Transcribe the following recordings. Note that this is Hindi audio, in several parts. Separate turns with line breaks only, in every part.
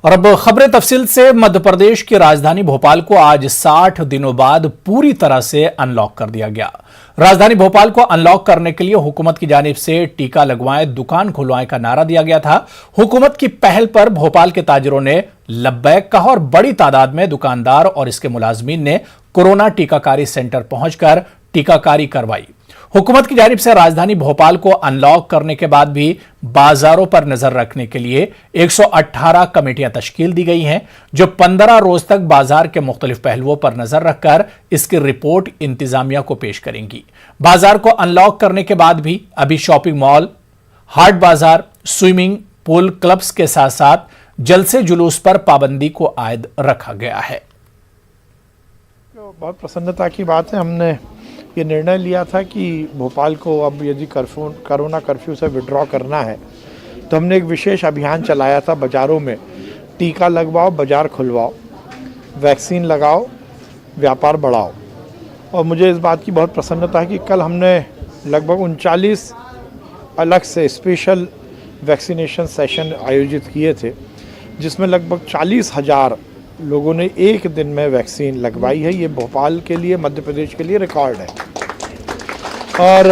और अब खबरें तफसील से। मध्य प्रदेश की राजधानी भोपाल को आज 60 दिनों बाद पूरी तरह से अनलॉक कर दिया गया। राजधानी भोपाल को अनलॉक करने के लिए हुकूमत की जानिब से टीका लगवाएं, दुकान खुलवाएं का नारा दिया गया था। हुकूमत की पहल पर भोपाल के ताजिरों ने लब्बैक कहा और बड़ी तादाद में दुकानदार और इसके मुलाजमीन ने कोरोना टीकाकारी सेंटर पहुंचकर टीकाकारी करवाई। हुकूमत की जानिब से राजधानी भोपाल को अनलॉक करने के बाद भी बाजारों पर नजर रखने के लिए 118 कमेटियां तश्कील दी गई हैं, जो 15 रोज तक बाजार के मुख्तलिफ पहलुओं पर नजर रखकर इसकी रिपोर्ट इंतजामिया को पेश करेंगी। बाजार को अनलॉक करने के बाद भी अभी शॉपिंग मॉल, हाट बाजार, स्विमिंग पूल, क्लब्स के साथ साथ जलसे जुलूस पर पाबंदी को आयद रखा गया है।
बहुत प्रसन्नता की बात है, हमने ये निर्णय लिया था कि भोपाल को अब यदि कोरोना कर्फ्यू से विड्रॉ करना है तो हमने एक विशेष अभियान चलाया था। बाज़ारों में टीका लगवाओ, बाज़ार खुलवाओ, वैक्सीन लगाओ, व्यापार बढ़ाओ। और मुझे इस बात की बहुत प्रसन्नता है कि कल हमने लगभग 39 अलग से स्पेशल वैक्सीनेशन सेशन आयोजित किए थे, जिसमें लगभग 40,000 लोगों ने एक दिन में वैक्सीन लगवाई है। ये भोपाल के लिए, मध्य प्रदेश के लिए रिकॉर्ड है। और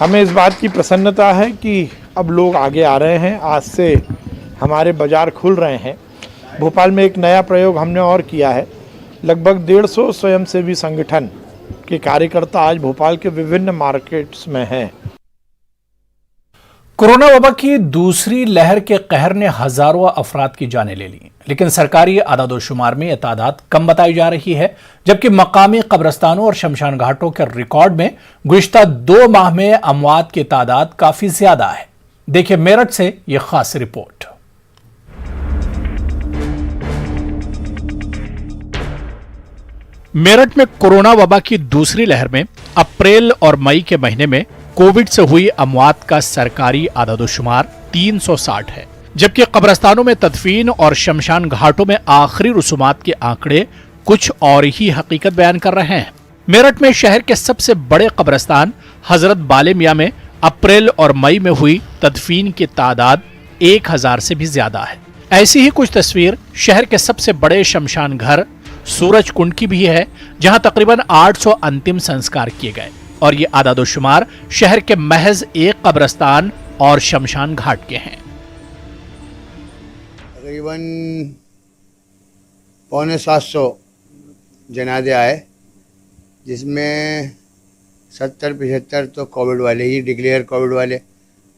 हमें इस बात की प्रसन्नता है कि अब लोग आगे आ रहे हैं। आज से हमारे बाज़ार खुल रहे हैं। भोपाल में एक नया प्रयोग हमने और किया है। लगभग 150 स्वयंसेवी संगठन के कार्यकर्ता आज भोपाल के विभिन्न मार्केट्स में हैं।
कोरोना वबा की दूसरी लहर के कहर ने हजारों अफराद की जानें ले ली, लेकिन सरकारी आदादोशुमार में यह तादाद कम बताई जा रही है, जबकि मकामी कब्रस्तानों और शमशान घाटों के रिकॉर्ड में गुज़िश्ता 2 माह में अमवात की तादाद काफी ज्यादा है। देखिए मेरठ से यह खास रिपोर्ट। मेरठ में कोरोना वबा की दूसरी लहर में अप्रैल और मई के महीने में कोविड से हुई अमवात का सरकारी आदादोशुमार 360 है, जबकि कब्रस्तानों में तदफीन और शमशान घाटों में आखिरी रसूमात के आंकड़े कुछ और ही हकीकत बयान कर रहे हैं। मेरठ में शहर के सबसे बड़े कब्रस्तान हजरत बाले मियां में अप्रैल और मई में हुई तदफीन की तादाद 1000 से भी ज्यादा है। ऐसी ही कुछ तस्वीर शहर के सबसे बड़े शमशान घर सूरज कुंड की भी है, जहां तकरीबन 800 अंतिम संस्कार किए गए। और ये आदादोशुमार शहर के महज एक कब्रस्तान और शमशान घाट के हैं।
तकरीबन 750 जनाजे आए, जिसमें 70-75 तो कोविड वाले ही, डिक्लेयर कोविड वाले।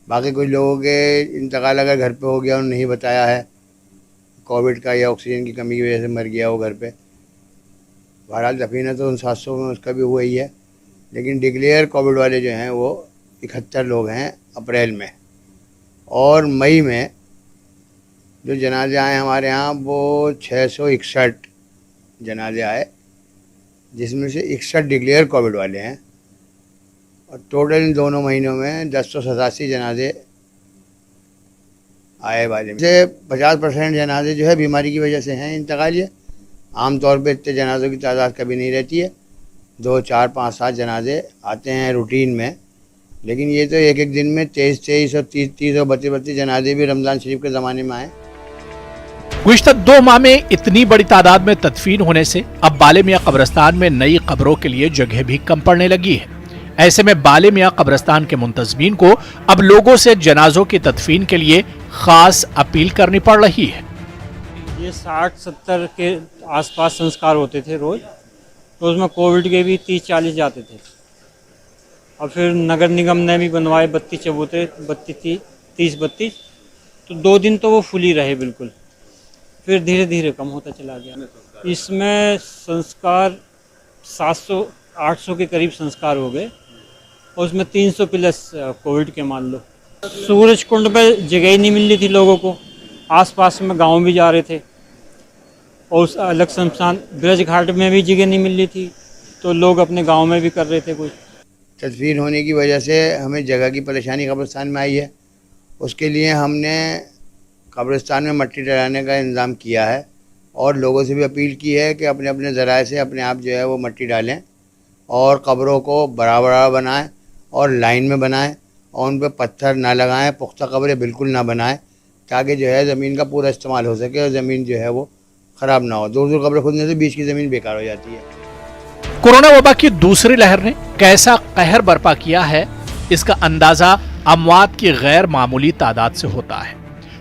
बाकी कुछ लोगों के इंतकाल अगर घर पे हो गया, उन्होंने नहीं बताया है कोविड का या ऑक्सीजन की कमी की वजह से मर गया वो घर पे। बहरहाल दफीना तो उन 700 में उसका भी हुआ ही है, लेकिन डिक्लेयर कोविड वाले जो हैं वो 71 लोग हैं अप्रैल में। और मई में जो जनाजे आए हमारे यहाँ वो 661 जनाजे आए, जिसमें से 61 डिक्लेयर कोविड वाले हैं। और टोटल इन दोनों महीनों में 1087 जनाजे आए। वाले से 50% जनाजे जो है बीमारी की वजह से हैं इंतकालिए। आमतौर पे इतने जनाजों की तादाद कभी नहीं रहती है, 2, 4, 5, 7 जनाजे आते हैं रूटीन में, लेकिन ये तो एक दिन में 23 और 30 और 32 जनाजे भी रमज़ान शरीफ के ज़माने में आए।
गुज़िश्ता 2 माह में इतनी बड़ी तादाद में तदफीन होने से अब बाले मियां कब्रस्तान में नई कब्रों के लिए जगह भी कम पड़ने लगी है। ऐसे में बाले मियां कब्रस्तान के मुंतज़मीन को अब लोगों से जनाजों की तदफीन के लिए खास अपील करनी पड़ रही है।
ये 60-70 के आसपास संस्कार होते थे रोज, तो उसमें कोविड के भी 30-40 जाते थे। और फिर नगर निगम ने भी बनवाए 32 चबूतरे, 30-32, तो 2 दिन तो वो फुल ही रहे बिल्कुल। फिर धीरे धीरे कम होता चला गया। इसमें संस्कार 700-800 के करीब संस्कार हो गए, और उसमें 300 प्लस कोविड के मान लो। सूरज कुंड पे जगह ही नहीं मिल रही थी लोगों को, आसपास में गांव भी जा रहे थे, और उस अलग शमशान ब्रज घाट में भी जगह नहीं मिल रही थी, तो लोग अपने गांव में भी कर रहे थे। कुछ
तदफीन होने की वजह से हमें जगह की परेशानी कब्रिस्तान में आई है। उसके लिए हमने कब्रिस्तान में मिट्टी डलाने का इंतज़ाम किया है, और लोगों से भी अपील की है कि अपने अपने ज़राए से अपने आप जो है वो मिट्टी डालें, और कब्रों को बराबर बनाएं और लाइन में बनाएं, और उन पर पत्थर ना लगाएं, पुख्ता कब्रें बिल्कुल ना बनाएं, ताकि जो है ज़मीन का पूरा इस्तेमाल हो सके और ज़मीन जो है वो ख़राब ना हो। दूर दूर कब्र खोदने से बीच की ज़मीन बेकार हो जाती है।
कोरोना वबा की दूसरी लहर ने कैसा कहर बर्पा किया है, इसका अंदाजा अमवात की गैर मामूली तादाद से होता है।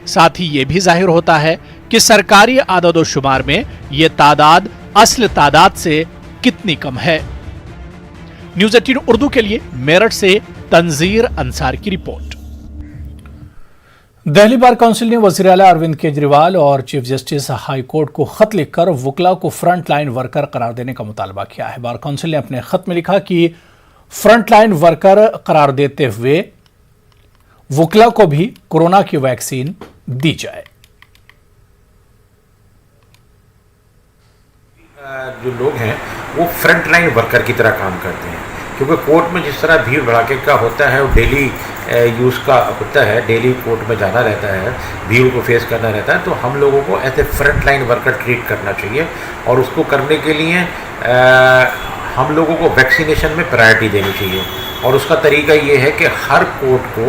साथ ही ये भी जाहिर होता है कि सरकारी आदादोशुमार में ये तादाद असल तादाद से कितनी कम है। न्यूज़ 18 उर्दू के लिए मेरठ से तंजीर अंसार की रिपोर्ट। दिल्ली बार काउंसिल ने वज़ीर आला अरविंद केजरीवाल और चीफ जस्टिस हाई कोर्ट को खत लिखकर वुकला को फ्रंट लाइन वर्कर करार देने का मुतालबा किया है। बार काउंसिल ने अपने खत में लिखा कि फ्रंट लाइन वर्कर करार देते हुए वुकला को भी कोरोना की वैक्सीन दी जाए।
जो लोग हैं वो फ्रंट लाइन वर्कर की तरह काम करते हैं, क्योंकि कोर्ट में जिस तरह भीड़ भड़ाके का होता है वो डेली यूज़ का होता है, डेली कोर्ट में जाना रहता है, भीड़ को फेस करना रहता है। तो हम लोगों को ऐसे फ्रंट लाइन वर्कर ट्रीट करना चाहिए और उसको करने के लिए हम लोगों को वैक्सीनेशन में प्रायोरिटी देनी चाहिए। और उसका तरीका ये है कि हर कोर्ट को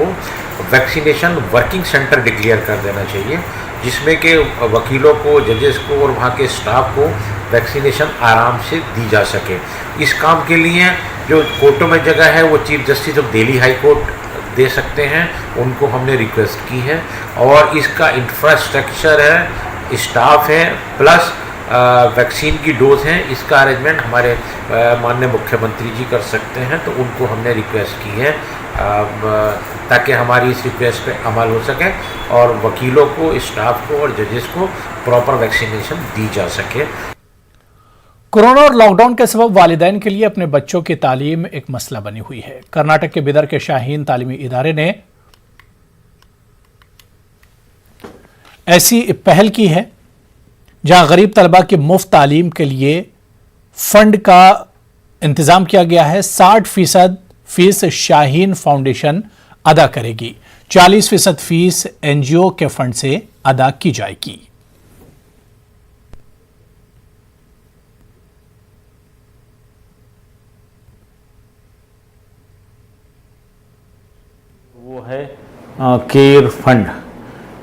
वैक्सीनेशन वर्किंग सेंटर डिक्लेयर कर देना चाहिए, जिसमें कि वकीलों को, जजेस को और वहाँ के स्टाफ को वैक्सीनेशन आराम से दी जा सके। इस काम के लिए जो कोर्टों में जगह है वो chief justice of Delhi high court दे सकते हैं, उनको हमने रिक्वेस्ट की है। और इसका इंफ्रास्ट्रक्चर है, स्टाफ है, प्लस वैक्सीन की डोज हैं, इसका अरेंजमेंट हमारे माननीय मुख्यमंत्री जी कर सकते हैं। तो उनको हमने रिक्वेस्ट की है ताकि हमारी इस रिक्वेस्ट पे अमल हो सके और वकीलों को, स्टाफ को और जजेस को प्रॉपर वैक्सीनेशन दी जा सके।
कोरोना और लॉकडाउन के सबब वालिदैन के लिए अपने बच्चों की तालीम एक मसला बनी हुई है। कर्नाटक के बिदर के शाहीन तालीमी इदारे ने ऐसी पहल की है जहां गरीब तलबा की मुफ्त तालीम के लिए फंड का इंतजाम किया गया है। 60% फीस शाहीन फाउंडेशन अदा करेगी, 40% फीस एनजीओ के फंड से अदा की जाएगी।
वो है केयर फंड,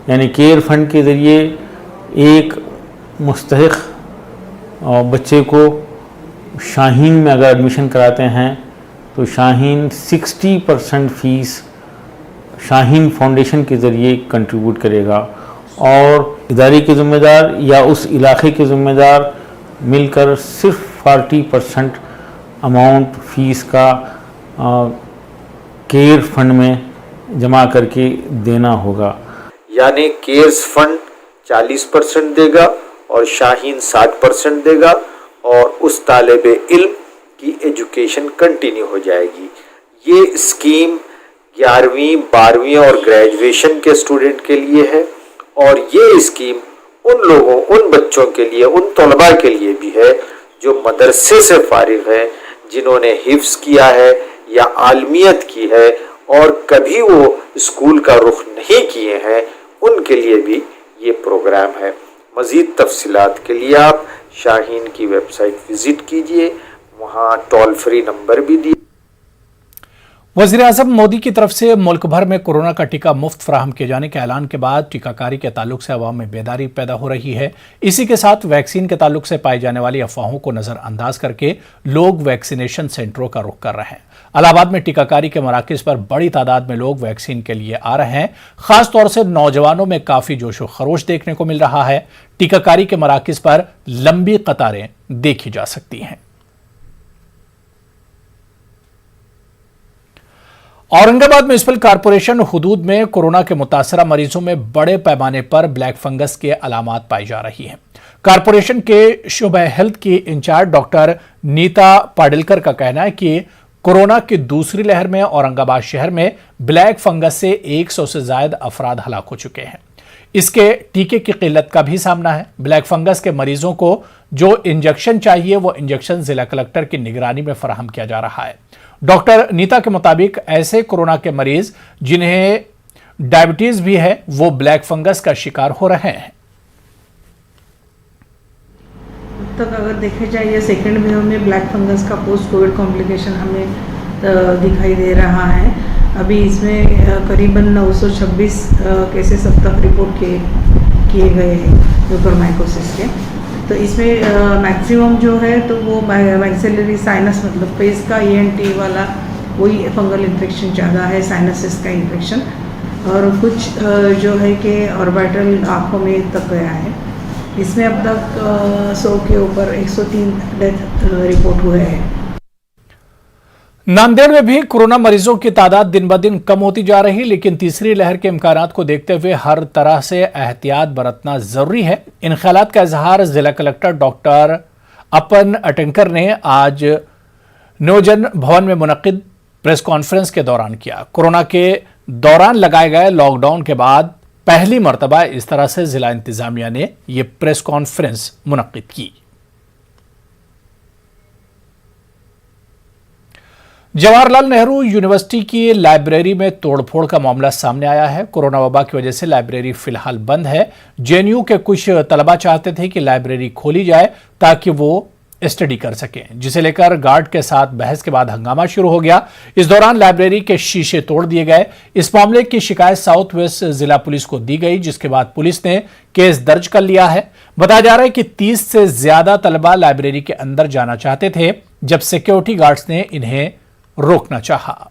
यानी केयर फंड के ज़रिए एक मुस्तहिक बच्चे को शाहीन में अगर एडमिशन कराते हैं तो शाहीन 60% फ़ीस शाहीन फाउंडेशन के ज़रिए कंट्रीब्यूट करेगा और इदारे के ज़िम्मेदार या उस इलाके के ज़िम्मेदार मिलकर सिर्फ 40% अमाउंट फ़ीस का केयर फंड में जमा करके देना होगा। यानी केयर्स फंड 40% देगा और शाहीन 60% देगा और उस तालिबे इल्म की एजुकेशन कंटिन्यू हो जाएगी। ये स्कीम 11वीं, 12वीं और ग्रेजुएशन के स्टूडेंट के लिए है और ये स्कीम उन लोगों, उन बच्चों के लिए, उन तलबा के लिए भी है जो मदरसे से फारिग हैं, जिन्होंने हिफ्ज़ किया है या आलमियत की है और कभी वो स्कूल का रुख नहीं किए हैं, उनके लिए भी ये प्रोग्राम है। मज़ीद तफसीलात के लिए आप शाहीन की वेबसाइट विज़िट कीजिए, वहाँ टोल फ्री नंबर भी दिए।
वज़ीर आज़म मोदी की तरफ से मुल्क भर में कोरोना का टीका मुफ्त फराहम किए जाने के ऐलान के बाद टीकाकारी के ताल्लुक से अवाम में बेदारी पैदा हो रही है। इसी के साथ वैक्सीन के ताल्लुक से पाई जाने वाली अफवाहों को नज़रअंदाज करके लोग वैक्सीनेशन सेंटरों का रुख कर रहे हैं। इलाहाबाद में टीकाकारी के मराकज़ पर बड़ी तादाद में लोग वैक्सीन के लिए आ रहे हैं। खासतौर से नौजवानों में काफ़ी जोशो खरोश देखने को मिल रहा है। टीकाकारी के मराकज़ पर लंबी कतारें देखी जा सकती हैं। औरंगाबाद म्युनिसिपल कॉरपोरेशन हुदूद में कोरोना के मुतासरा मरीजों में बड़े पैमाने पर ब्लैक फंगस के अलामात पाई जा रही हैं। कॉरपोरेशन के शुबे हेल्थ की इंचार्ज डॉक्टर नीता पाडिलकर का कहना है कि कोरोना की दूसरी लहर में औरंगाबाद शहर में ब्लैक फंगस से 100 से ज्यादा अफराद हलाक हो चुके हैं। इसके टीके की किल्लत का भी सामना है। ब्लैक फंगस के मरीजों को जो इंजेक्शन चाहिए वो इंजेक्शन जिला कलेक्टर की निगरानी में फराहम किया जा रहा है। डॉक्टर नीता के मुताबिक ऐसे कोरोना के मरीज जिन्हें डायबिटीज भी है वो ब्लैक फंगस का शिकार हो रहे हैं।
अब तक अगर देखे जाए सेकेंड वेव में ब्लैक फंगस का पोस्ट कोविड कॉम्प्लिकेशन हमें दिखाई दे रहा है अभी इसमें करीबन 926 केसेस अब तक रिपोर्ट किए गए हैं म्यूकोरमाइकोसिस के। तो इसमें मैक्सिमम जो है तो वो मैक्सिलरी साइनस मतलब फेस का ENT वाला वही फंगल इन्फेक्शन ज़्यादा है, साइनसिस का इन्फेक्शन, और कुछ जो है कि ऑर्बिटल आँखों में तक गया है। इसमें अब तक 100 के ऊपर 103 डेथ रिपोर्ट हुए हैं।
नांदेड़ में भी कोरोना मरीजों की तादाद दिन ब दिन कम होती जा रही, लेकिन तीसरी लहर के इम्कानात को देखते हुए हर तरह से एहतियात बरतना जरूरी है। इन ख्यालात का इजहार जिला कलेक्टर डॉक्टर अपन अटंकर ने आज नियोजन भवन में मुनक्किद प्रेस कॉन्फ्रेंस के दौरान किया। कोरोना के दौरान लगाए गए लॉकडाउन के बाद पहली मर्तबा इस तरह से जिला इंतजामिया ने यह प्रेस कॉन्फ्रेंस मुनक्किद की। जवाहरलाल नेहरू यूनिवर्सिटी की लाइब्रेरी में तोड़फोड़ का मामला सामने आया है। कोरोना वबा की वजह से लाइब्रेरी फिलहाल बंद है। JNU के कुछ तलबा चाहते थे कि लाइब्रेरी खोली जाए ताकि वो स्टडी कर सकें, जिसे लेकर गार्ड के साथ बहस के बाद हंगामा शुरू हो गया। इस दौरान लाइब्रेरी के शीशे तोड़ दिए गए। इस मामले की शिकायत साउथ वेस्ट जिला पुलिस को दी गई, जिसके बाद पुलिस ने केस दर्ज कर लिया है। बताया जा रहा है कि 30 से ज्यादा तलबा लाइब्रेरी के अंदर जाना चाहते थे, जब सिक्योरिटी गार्ड्स ने इन्हें रोकना चाहा।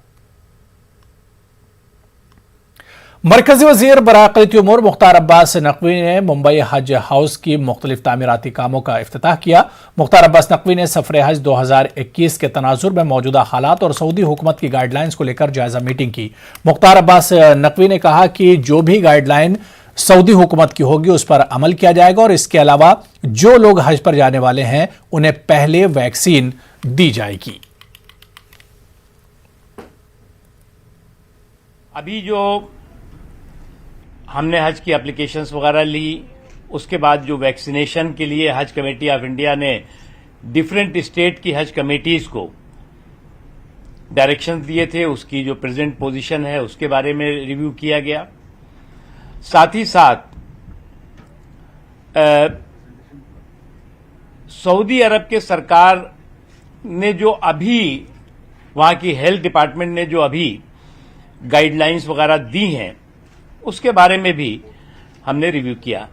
मरकजी वजीर बराए अक़लियती उमूर मुख्तार अब्बास नकवी ने मुंबई हज हाउस की मुख्तलिफ तामीराती कामों का इफ्तिताह किया। मुख्तार अब्बास नकवी ने सफर हज 2021 के तनाजुर में मौजूदा हालात और सऊदी हुकूमत की गाइडलाइंस को लेकर जायजा मीटिंग की। मुख्तार अब्बास नकवी ने कहा कि जो भी गाइडलाइन सऊदी हुकूमत की होगी उस पर अमल किया जाएगा और इसके अलावा जो लोग हज पर जाने वाले हैं उन्हें पहले वैक्सीन दी जाएगी।
अभी जो हमने हज की एप्लीकेशंस वगैरह ली, उसके बाद जो वैक्सीनेशन के लिए हज कमेटी ऑफ इंडिया ने डिफरेंट स्टेट की हज कमेटीज को डायरेक्शंस दिए थे, उसकी जो प्रेजेंट पोजीशन है उसके बारे में रिव्यू किया गया। साथ ही साथ सऊदी अरब के सरकार ने जो अभी वहां की हेल्थ डिपार्टमेंट ने जो अभी गाइडलाइंस वगैरह दी हैं उसके बारे में भी हमने रिव्यू किया।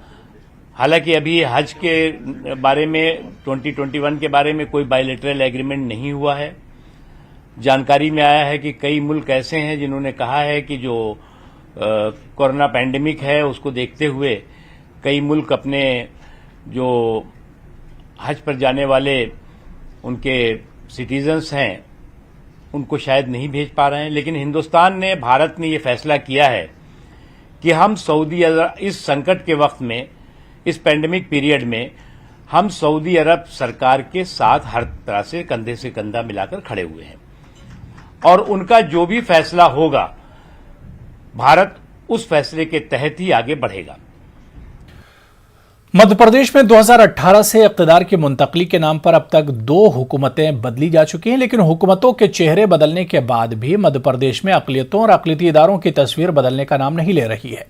हालांकि अभी हज के बारे में 2021 के बारे में कोई बायलैटरल एग्रीमेंट नहीं हुआ है। जानकारी में आया है कि कई मुल्क ऐसे हैं जिन्होंने कहा है कि जो कोरोना पैंडेमिक है उसको देखते हुए कई मुल्क अपने जो हज पर जाने वाले उनके सिटीजन्स हैं उनको शायद नहीं भेज पा रहे हैं। लेकिन हिंदुस्तान ने, भारत ने ये फैसला किया है कि हम सऊदी अरब इस संकट के वक्त में, इस पैंडेमिक पीरियड में हम सऊदी अरब सरकार के साथ हर तरह से कंधे से कंधा मिलाकर खड़े हुए हैं और उनका जो भी फैसला होगा भारत उस फैसले के तहत ही आगे बढ़ेगा।
मध्य प्रदेश में 2018 से इक़्तिदार की मुंतकली के नाम पर अब तक 2 हुकूमतें बदली जा चुकी हैं, लेकिन हुकूमतों के चेहरे बदलने के बाद भी मध्य प्रदेश में अक़लियतों और अक़लियती इदारों की तस्वीर बदलने का नाम नहीं ले रही है।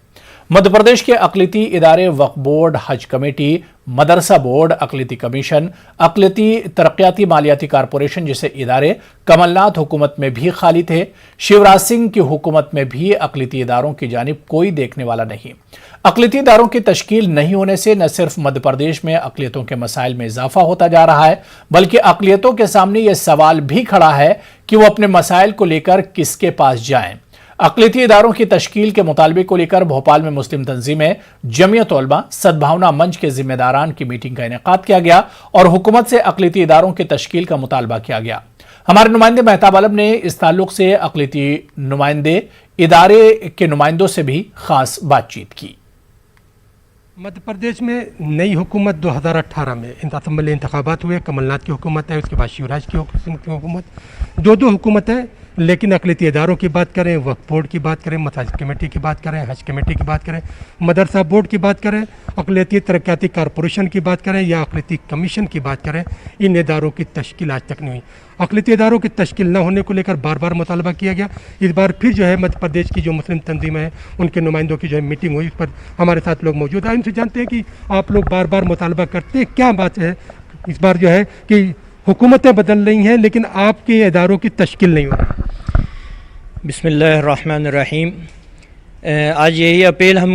मध्य प्रदेश के अक़लियती इदारे वक्फ बोर्ड, हज कमेटी, मदरसा बोर्ड, अक़लियती कमीशन, अक़लियती तरक्याती मालियाती कारपोरेशन जैसे इदारे कमलनाथ हुकूमत में भी खाली थे। शिवराज सिंह की हुकूमत में भी अक़लियती इदारों की जानिब कोई देखने वाला नहीं। अक़लियती इदारों की तश्कील नहीं होने से न सिर्फ मध्य प्रदेश में अक़लियतों के मसाइल में इजाफा होता जा रहा है, बल्कि अक़लियतों के सामने यह सवाल भी खड़ा है कि वो अपने मसाइल को लेकर किसके पास जाएं। अक़लियती इदारों की तश्कील के मुतालबे को लेकर भोपाल में मुस्लिम तंजीमें, जमीयत उलमा, सद्भावना मंच के जिम्मेदारान की मीटिंग का इनेकाद किया गया और हुकूमत से अक़लियती इदारों की तश्कील का मुतालबा किया गया। हमारे नुमाइंदे मेहताब आलम ने इस ताल्लुक से अक़लियती नुमाइंदे इदारे के नुमाइंदों से भी खास बातचीत की।
मध्य प्रदेश में नई हुकूमत 2018 में असम्बली इंतखाबात हुए। कमलनाथ की हुकूमत है, उसके बाद शिवराज की हुकूमत, दो हुकूमत है। लेकिन अक़लियती इदारों की बात करें, वक्फ बोर्ड की बात करें, मसाजिद कमेटी की बात करें, हज कमेटी की बात करें, मदरसा बोर्ड की बात करें, अक़लियती तरक्याती कारपोरेशन की बात करें या अक़लियती कमीशन की बात करें, इन इदारों की तश्कील आज तक नहीं हुई। अक़लियती इदारों की तश्कील न होने को लेकर बार बार मुतालबा किया गया। इस बार फिर जो है मध्य प्रदेश की जो मुस्लिम तंजीमें हैं उनके नुमाइंदों की जो है मीटिंग हुई, उस पर हमारे साथ लोग मौजूद हैं। इनसे जानते हैं कि आप लोग बार बार मुतालबा करते हैं, क्या बात है इस बार जो है कि हुकूमतें बदल रही हैं लेकिन आपके इदारों की तश्कील नहीं हो रही।
बिस्मिल्लाहिर्रहमानिर्रहीम। आज यही अपील हम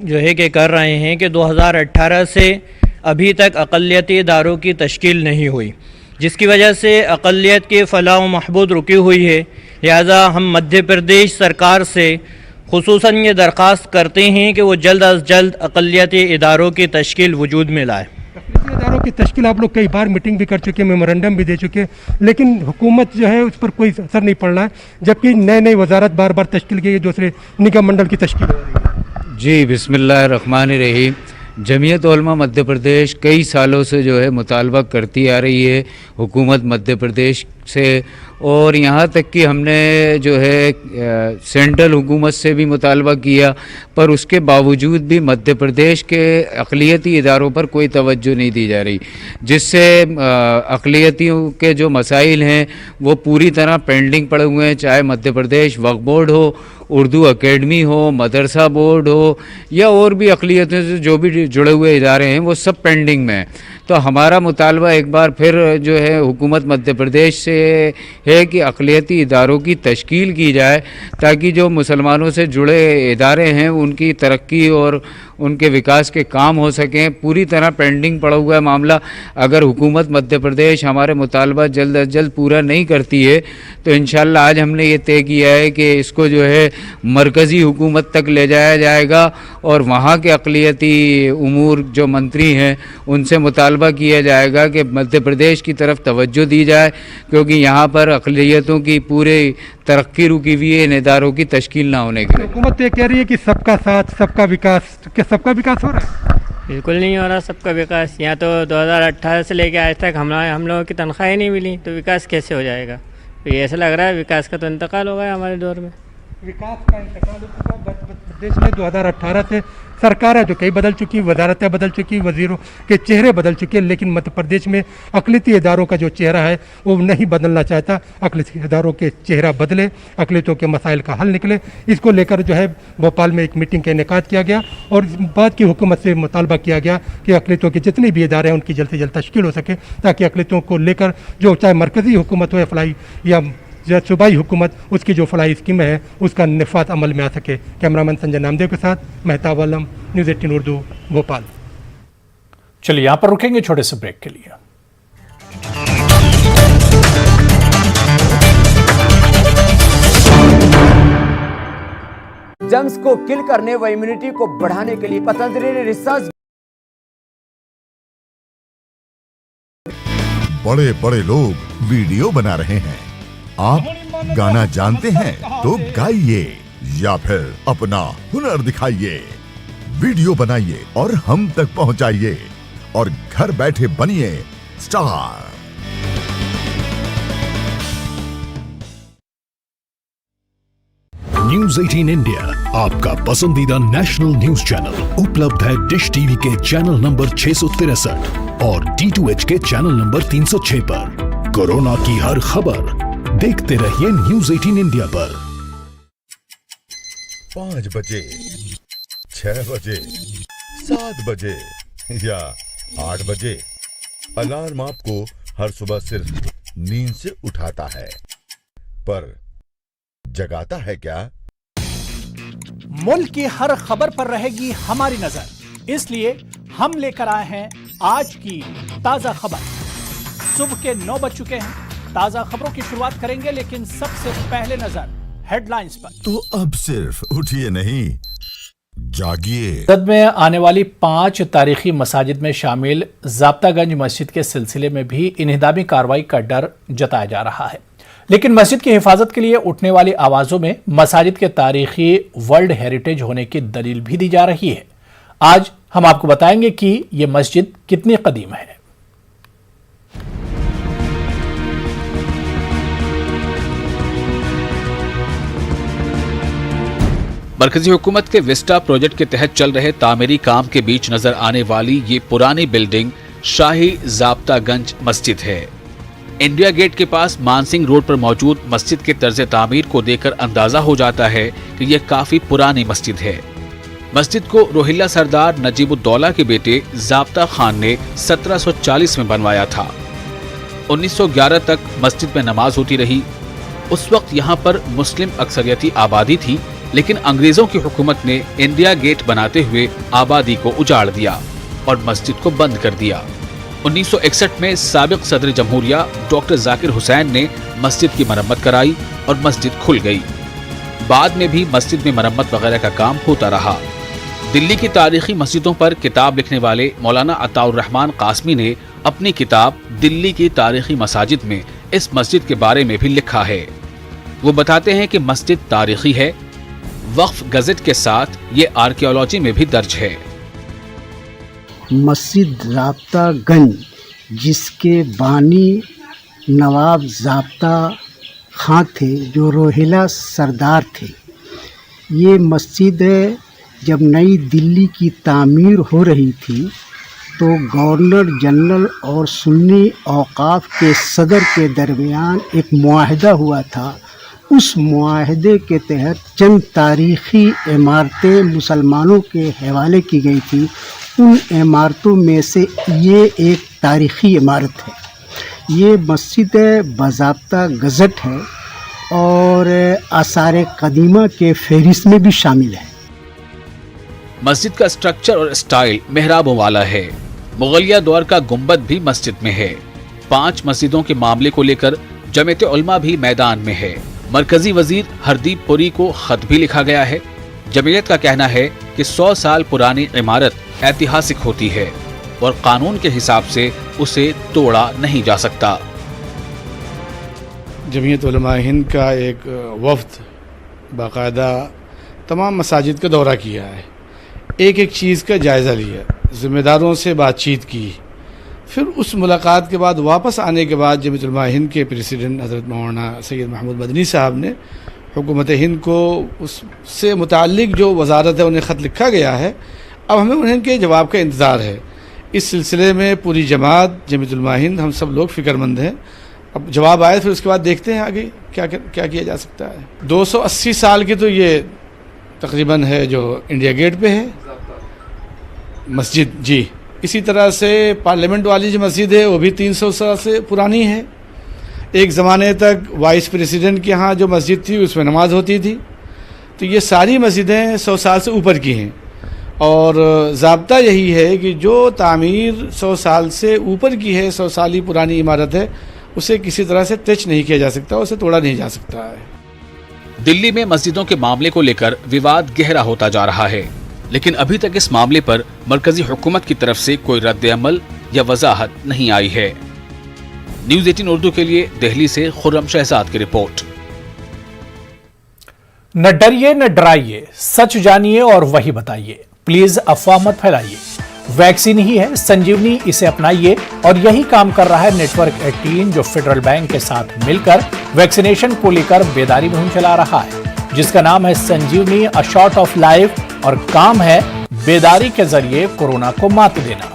जो है कि कर रहे हैं कि 2018 से अभी तक अक़लियती इदारों की तश्कील नहीं हुई, जिसकी वजह से अक़लियत की फ़लाह व महबूद रुकी हुई है। लिहाजा हम मध्य प्रदेश सरकार से खुसूसन ये दरख्वास्त करते हैं कि वो जल्द अज जल्द अक़लियती इदारों की तश्कील वजूद में लाए।
अक़लियती इदारों की तश्कील आप लोग कई बार मीटिंग भी कर चुके हैं, मेमोरेंडम भी दे चुके हैं, लेकिन हुकूमत जो है उस पर कोई असर नहीं पड़ रहा है, जबकि नई नई वजारत बार बार तश्कील की, दूसरे निगम मंडल की तश्कील हो रही है।
जी बिस्मिल्लाहिर्रहमानिर्रहीम। जमीयत उलमा मध्य प्रदेश कई सालों से जो है मुतालबा करती आ रही है हुकूमत मध्य प्रदेश से, और यहाँ तक कि हमने जो है सेंट्रल हुकूमत से भी मुतालबा किया, पर उसके बावजूद भी मध्य प्रदेश के अक़लियती इदारों पर कोई तवज्जो नहीं दी जा रही, जिससे अक़लियतियों के जो मसाइल हैं वो पूरी तरह पेंडिंग पड़े हुए हैं। चाहे मध्य प्रदेश वक्फ बोर्ड हो, उर्दू एकेडमी हो, मदरसा बोर्ड हो, या और भी अक़लियतों से जो भी जुड़े हुए इदारे हैं वो सब पेंडिंग में हैं। तो हमारा मुतालबा एक बार फिर जो है हुकूमत मध्य प्रदेश से है कि अक़लियती इदारों की तश्कील की जाए, ताकि जो मुसलमानों से जुड़े इदारे हैं उनकी तरक्की और उनके विकास के काम हो सकें। पूरी तरह पेंडिंग पड़ा हुआ है मामला। अगर हुकूमत मध्य प्रदेश हमारे मुतालबा जल्द अज जल्द पूरा नहीं करती है तो इंशाअल्लाह आज हमने ये तय किया है कि इसको जो है मरकज़ी हुकूमत तक ले जाया जाएगा और वहाँ के अक़लियती उमूर जो मंत्री हैं उनसे मुतालबा किया जाएगा कि मध्य प्रदेश की तरफ तवज्जो दी जाए, क्योंकि यहाँ पर अक़लियतों की पूरे तरक्की रुकी हुई है इन इदारों की तश्कील ना होने के लिए।
हुकूमत ये कह रही है कि सबका साथ सबका विकास, क्या सबका विकास हो रहा है?
बिल्कुल नहीं हो रहा सबका विकास। यहाँ तो 2018 से लेकर आज तक हम लोगों की तनख्वाहें नहीं मिली, तो विकास कैसे हो जाएगा? तो ये ऐसा लग रहा है विकास का तो इंतकाल हो गया हमारे दौर में।
विकास का इंतकाल हो चुका मध्य प्रदेश में। 2018 से सरकार है जो कई बदल चुकी, वजारतें बदल चुकी, वजीरों के चेहरे बदल चुके, लेकिन मध्य प्रदेश में अक़लियती इदारों का जो चेहरा है वो नहीं बदलना चाहता। अक़लियती इदारों के चेहरा बदले, अक़लियतों के मसाइल का हल निकले, इसको लेकर जो है भोपाल में एक मीटिंग का इनेकाद किया गया और बाद की हुकूमत से मुतालबा किया गया कि अक़लियतों के जितने भी इदारे हैं उनकी जल्द से जल्द तश्कील हो सके, ताकि अक़लियतों को लेकर जो चाहे मरकज़ी हुकूमत हो या फलाई या सूबाई हुकूमत, उसकी जो फलाई स्कीमें हैं उसका निफात अमल में आ सके। कैमरामैन संजय नामदेव के साथ मेहताब आलम, न्यूज़ 18 उर्दू, भोपाल।
चलिए यहाँ पर रुकेंगे छोटे से ब्रेक के लिए।
जर्म्स को किल करने व इम्यूनिटी को बढ़ाने के लिए पतंजलि ने रिसर्च।
बड़े बड़े लोग वीडियो बना रहे हैं, आप गाना जानते हैं तो गाइए या फिर अपना हुनर दिखाइए। वीडियो बनाइए और हम तक पहुंचाइए और घर बैठे बनिए स्टार।
न्यूज़ 18 इंडिया आपका पसंदीदा नेशनल न्यूज चैनल उपलब्ध है डिश टीवी के चैनल नंबर 663 और D2H के चैनल नंबर 306 पर। कोरोना की हर खबर देखते रहिए न्यूज़ 18 इंडिया पर।
5 बजे, 6 बजे, 7 बजे या 8 बजे अलार्म आपको हर सुबह सिर्फ नींद से उठाता है, पर जगाता है क्या?
मुल्क की हर खबर पर रहेगी हमारी नजर, इसलिए हम लेकर आए हैं आज की ताजा खबर। सुबह के 9 बज चुके हैं। ताजा खबरों की शुरुआत करेंगे, लेकिन सबसे पहले नजर हेडलाइंस पर।
तो अब सिर्फ उठिए नहीं, जागिए।
सद में आने वाली 5 तारीखी मसाजिद में शामिल ज़ाब्तागंज मस्जिद के सिलसिले में भी इन्हिदामी कार्रवाई का डर जताया जा रहा है, लेकिन मस्जिद की हिफाजत के लिए उठने वाली आवाजों में मसाजिद के तारीखी वर्ल्ड हेरिटेज होने की दलील भी दी जा रही है। आज हम आपको बताएंगे कि यह मस्जिद कितनी कदीम है।
मरकजी हुकूमत के विस्टा प्रोजेक्ट के तहत चल रहे तामीरी काम के बीच नजर आने वाली ये पुरानी बिल्डिंग शाही ज़ाब्तागंज मस्जिद है। इंडिया गेट के पास मानसिंह रोड पर मौजूद मस्जिद के तर्ज तामीर को देखकर अंदाजा हो जाता है कि यह काफी पुरानी मस्जिद है। मस्जिद को रोहिल्ला सरदार नजीबुद्दौला के बेटे ज़ाब्ता खान ने 1740 में बनवाया था। 1911 तक मस्जिद में नमाज होती रही। उस वक्त यहाँ पर मुस्लिम अक्सरियती आबादी थी, लेकिन अंग्रेजों की हुकूमत ने इंडिया गेट बनाते हुए आबादी को उजाड़ दिया और मस्जिद को बंद कर दिया। 1961 में साबिक सदर जमहूरिया डॉक्टर जाकिर हुसैन ने मस्जिद की मरम्मत कराई और मस्जिद खुल गई। बाद में भी मस्जिद में मरम्मत वगैरह का काम होता रहा। दिल्ली की तारीखी मस्जिदों पर किताब लिखने वाले मौलाना अताउर रहमान कासमी ने अपनी किताब दिल्ली की तारीखी मसाजिद में इस मस्जिद के बारे में भी लिखा है। वो बताते हैं कि मस्जिद तारीखी है, वक्फ गज़ट के साथ ये आर्कियोलॉजी में भी दर्ज है।
मस्जिद ज़ाब्ता गंज, जिसके बानी नवाब ज़ाब्ता खां थे, जो रोहिला सरदार थे। ये मस्जिद जब नई दिल्ली की तामीर हो रही थी तो गवर्नर जनरल और सुन्नी औकाफ के सदर के दरमियान एक मुआहदा हुआ था। उस मुआहदे के तहत चंद तारीख़ी इमारतें मुसलमानों के हवाले की गई थी। उन इमारतों में से ये एक तारीख़ी इमारत है। ये मस्जिद बाज़ाब्ता गज़ट है और आसार कदीमा के फहरिस्त में भी शामिल है।
मस्जिद का स्ट्रक्चर और स्टाइल मेहराबों वाला है। मुगलिया दौर का गुंबद भी मस्जिद में है। 5 मस्जिदों के मामले को लेकर जमीयत उलमा भी मैदान में है। मरकजी वजीर हरदीप पुरी को खत भी लिखा गया है। जमीयत का कहना है कि 100 साल पुरानी इमारत ऐतिहासिक होती है और कानून के हिसाब से उसे तोड़ा नहीं जा सकता।
जमीयत उलमा हिंद का एक वफ्द बाकायदा तमाम मसाजिद का दौरा किया है, एक एक चीज़ का जायज़ा लिया, ज़िम्मेदारों से बातचीत की। फिर उस मुलाकात के बाद वापस आने के बाद जमीयत उलमा हिंद के प्रेसिडेंट हज़रत मौलाना सैयद महमूद मदनी साहब ने हुकूमत हिंद को उससे मुताल्लिक जो वजारत है उन्हें ख़त लिखा गया है। अब हमें उनके जवाब का इंतज़ार है। इस सिलसिले में पूरी जमात जमीयत उलमा हिंद हम सब लोग फ़िक्रमंद हैं। अब जवाब आए फिर उसके बाद देखते हैं आगे क्या किया जा सकता है। 280 साल की तो ये तकरीबन है जो इंडिया गेट पे है मस्जिद जी। इसी तरह से पार्लियामेंट वाली जो मस्जिद है वो भी 300 साल से पुरानी है। एक ज़माने तक वाइस प्रेसिडेंट के यहाँ जो मस्जिद थी उसमें नमाज होती थी। तो ये सारी मस्जिदें 100 साल से ऊपर की हैं और ज़ाब्ता यही है कि जो तामीर 100 साल से ऊपर की है, 100 साल ही पुरानी इमारत है, उसे किसी तरह से टच नहीं किया जा सकता, उसे तोड़ा नहीं जा सकता है।
दिल्ली में मस्जिदों के मामले को लेकर विवाद गहरा होता जा रहा है, लेकिन अभी तक इस मामले पर मरकजी हुकूमत की तरफ से कोई रद्द अमल या वजाहत नहीं आई है। न्यूज़ 18 उर्दू के लिए दिल्ली से खुर्रम शहजाद की रिपोर्ट।
न डरिए न डराइए, सच जानिए और वही बताइए। प्लीज अफवाह मत फैलाइए। वैक्सीन ही है संजीवनी, इसे अपनाइए। और यही काम कर रहा है नेटवर्क 18, जो फेडरल बैंक के साथ मिलकर वैक्सीनेशन को लेकर बेदारी मुहिम चला रहा है, जिसका नाम है संजीवनी अ शॉट ऑफ लाइफ, और काम है बेदारी के जरिए कोरोना को मात देना।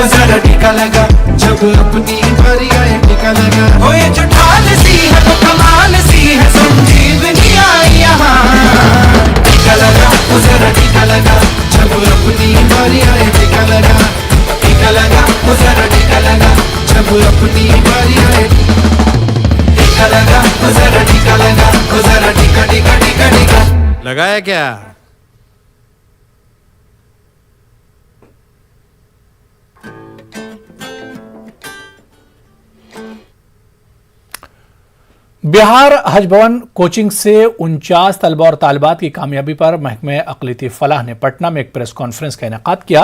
जरा टीका लगा, जब अपनी बारी आए टीका लगा। हो ये जो ढाल सी है वो कमाल सी है, संजीवनी आई यहाँ। टीका लगा, जरा टीका लगा, जब अपनी बारी आए टीका लगा। टीका लगा, जरा टीका लगा, जब अपनी बारी आए। टीका लगा, जरा टीका लगा, जरा टीका टीका टीका टीका लगाया क्या?
बिहार हज भवन कोचिंग से 49 तलबा और तालिबात की कामयाबी पर महकमे अक़लियती फलाह ने पटना में एक प्रेस कॉन्फ्रेंस का इनेकाद किया।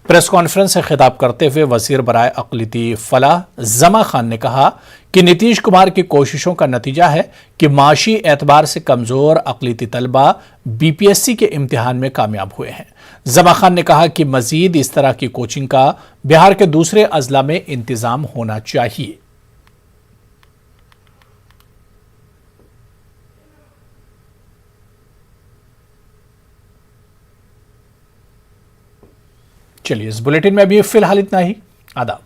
प्रेस कॉन्फ्रेंस से खिताब करते हुए वजीर बराए अक़लियती फलाह जमा खान ने कहा कि नीतीश कुमार की कोशिशों का नतीजा है कि माशी एतबार से कमज़ोर अक़लियती तलबा BPSC के इम्तिहान में कामयाब हुए हैं। जमा खान ने कहा कि मजीद इस तरह की कोचिंग का बिहार के दूसरे अजला में इंतज़ाम होना चाहिए। चलिए, इस बुलेटिन में अभी फिलहाल इतना ही। आदाब।